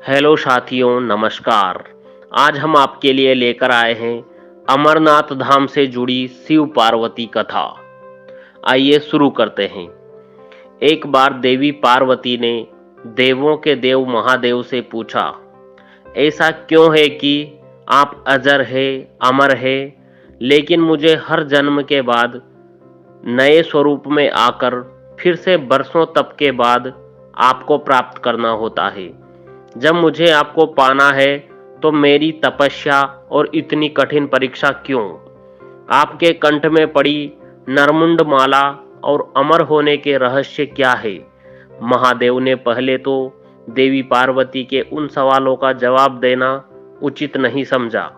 Hello साथियों, नमस्कार। आज हम आपके लिए लेकर आए हैं अमरनाथ धाम से जुड़ी शिव पार्वती कथा। आइए शुरू करते हैं। एक बार देवी पार्वती ने देवों के देव महादेव से पूछा, ऐसा क्यों है कि आप अजर है, अमर है, लेकिन मुझे हर जन्म के बाद नए स्वरूप में आकर फिर से बरसों तप के बाद आपको प्राप्त करना होता है। जब मुझे आपको पाना है तो मेरी तपस्या और इतनी कठिन परीक्षा क्यों? आपके कंठ में पड़ी नरमुंड माला और अमर होने के रहस्य क्या है? महादेव ने पहले तो देवी पार्वती के उन सवालों का जवाब देना उचित नहीं समझा,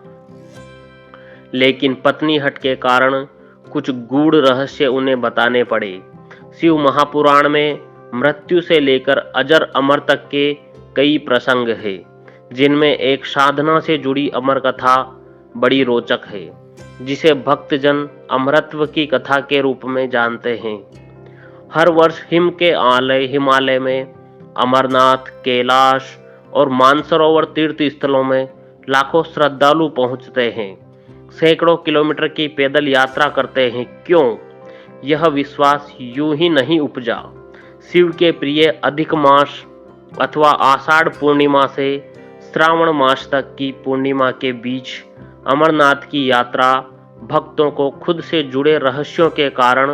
लेकिन पत्नी हट के कारण कुछ गूढ़ रहस्य उन्हें बताने पड़े। शिव महापुराण में मृत्यु से लेकर अजर अमर तक के कई प्रसंग है, जिनमें एक साधना से जुड़ी अमर कथा बड़ी रोचक है, जिसे भक्तजन अमरत्व की कथा के रूप में जानते हैं। हर वर्ष हिमालय में अमरनाथ, कैलाश और मानसरोवर तीर्थ स्थलों में लाखों श्रद्धालु पहुंचते हैं, सैकड़ों किलोमीटर की पैदल यात्रा करते हैं। क्यों? यह विश्वास यूं ही नहीं उपजा। शिव के प्रिय अधिक मास अथवा आषाढ़ पूर्णिमा से श्रावण मास तक की पूर्णिमा के बीच अमरनाथ की यात्रा भक्तों को खुद से जुड़े रहस्यों के कारण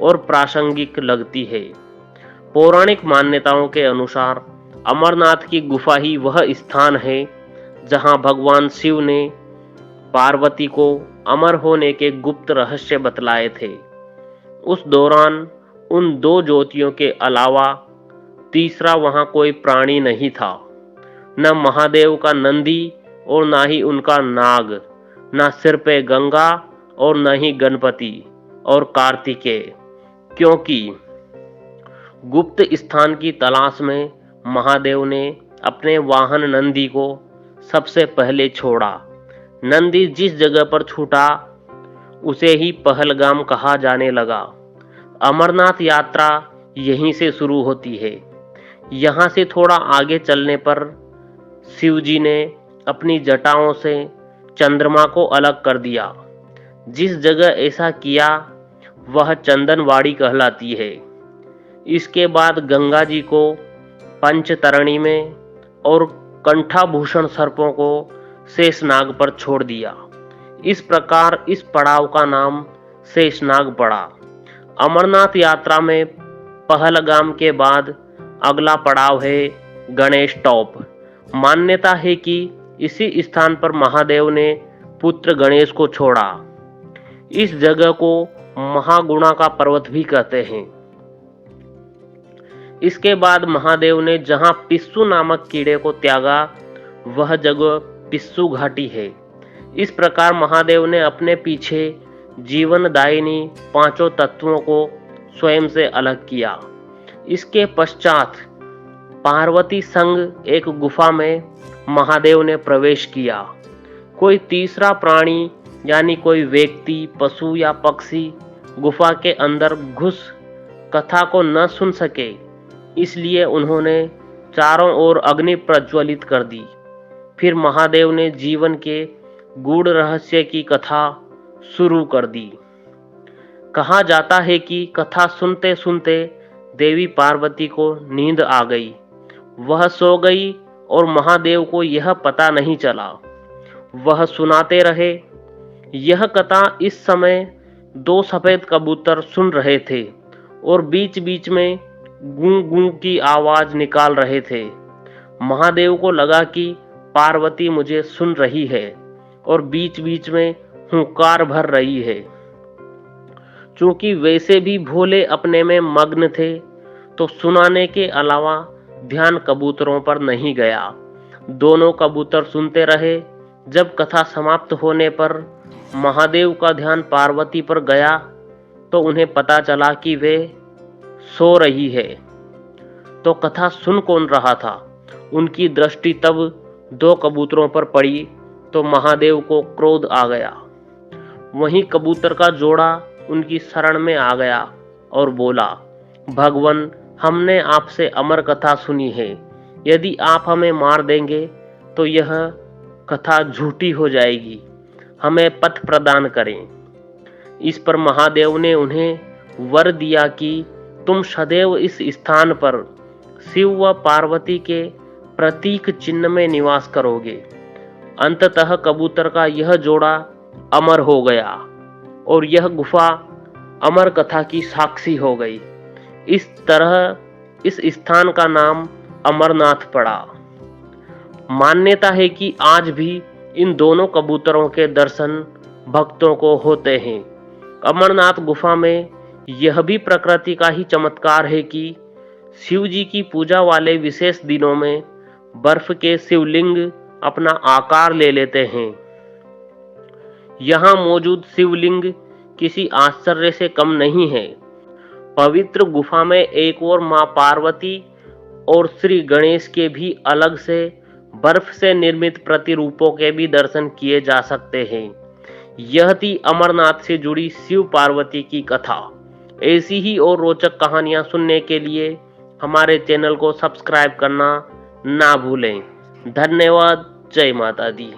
और प्रासंगिक लगती है। पौराणिक मान्यताओं के अनुसार अमरनाथ की गुफा ही वह स्थान है जहां भगवान शिव ने पार्वती को अमर होने के गुप्त रहस्य बतलाए थे। उस दौरान उन दो ज्योतियों के अलावा तीसरा वहां कोई प्राणी नहीं था, न महादेव का नंदी और न ही उनका नाग, न सिर पे गंगा और न ही गणपति और कार्तिकेय। क्योंकि गुप्त स्थान की तलाश में महादेव ने अपने वाहन नंदी को सबसे पहले छोड़ा। नंदी जिस जगह पर छूटा उसे ही पहलगाम कहा जाने लगा। अमरनाथ यात्रा यहीं से शुरू होती है। यहाँ से थोड़ा आगे चलने पर शिवजी ने अपनी जटाओं से चंद्रमा को अलग कर दिया। जिस जगह ऐसा किया वह चंदनवाड़ी कहलाती है। इसके बाद गंगा जी को पंचतरणी में और कंठाभूषण सर्पों को शेषनाग पर छोड़ दिया। इस प्रकार इस पड़ाव का नाम शेषनाग पड़ा। अमरनाथ यात्रा में पहलगाम के बाद अगला पड़ाव है गणेश टॉप। मान्यता है कि इसी स्थान पर महादेव ने पुत्र गणेश को छोड़ा। इस जगह को महागुणा का पर्वत भी कहते हैं। इसके बाद महादेव ने जहां पिस्सू नामक कीड़े को त्यागा वह जगह पिस्सू घाटी है। इस प्रकार महादेव ने अपने पीछे जीवनदायिनी पांचों तत्वों को स्वयं से अलग किया। इसके पश्चात पार्वती संग एक गुफा में महादेव ने प्रवेश किया। कोई तीसरा प्राणी यानी कोई व्यक्ति, पशु या पक्षी गुफा के अंदर घुस कथा को न सुन सके, इसलिए उन्होंने चारों ओर अग्नि प्रज्वलित कर दी। फिर महादेव ने जीवन के गूढ़ रहस्य की कथा शुरू कर दी। कहा जाता है कि कथा सुनते सुनते देवी पार्वती को नींद आ गई। वह सो गई और महादेव को यह पता नहीं चला। वह सुनाते रहे। यह कथा इस समय दो सफेद कबूतर सुन रहे थे और बीच बीच में गूं गूं की आवाज निकाल रहे थे। महादेव को लगा कि पार्वती मुझे सुन रही है और बीच बीच में हुंकार भर रही है। चूंकि वैसे भी भोले अपने में मग्न थे तो सुनाने के अलावा ध्यान कबूतरों पर नहीं गया। दोनों कबूतर सुनते रहे। जब कथा समाप्त होने पर महादेव का ध्यान पार्वती पर गया तो उन्हें पता चला कि वे सो रही है। तो कथा सुन कौन रहा था? उनकी दृष्टि तब दो कबूतरों पर पड़ी तो महादेव को क्रोध आ गया। वहीं कबूतर का जोड़ा उनकी शरण में आ गया और बोला, भगवन, हमने आपसे अमर कथा सुनी है, यदि आप हमें मार देंगे तो यह कथा झूठी हो जाएगी, हमें पथ प्रदान करें। इस पर महादेव ने उन्हें वर दिया कि तुम सदैव इस स्थान पर शिव व पार्वती के प्रतीक चिन्ह में निवास करोगे। अंततः कबूतर का यह जोड़ा अमर हो गया और यह गुफा अमर कथा की साक्षी हो गई। इस तरह इस स्थान का नाम अमरनाथ पड़ा। मान्यता है कि आज भी इन दोनों कबूतरों के दर्शन भक्तों को होते हैं। अमरनाथ गुफा में यह भी प्रकृति का ही चमत्कार है कि शिव जी की पूजा वाले विशेष दिनों में बर्फ के शिवलिंग अपना आकार ले लेते हैं। यहाँ मौजूद शिवलिंग किसी आश्चर्य से कम नहीं है। पवित्र गुफा में एक और मां पार्वती और श्री गणेश के भी अलग से बर्फ से निर्मित प्रतिरूपों के भी दर्शन किए जा सकते हैं। यह थी अमरनाथ से जुड़ी शिव पार्वती की कथा। ऐसी ही और रोचक कहानियां सुनने के लिए हमारे चैनल को सब्सक्राइब करना ना भूलें। धन्यवाद। जय माता दी।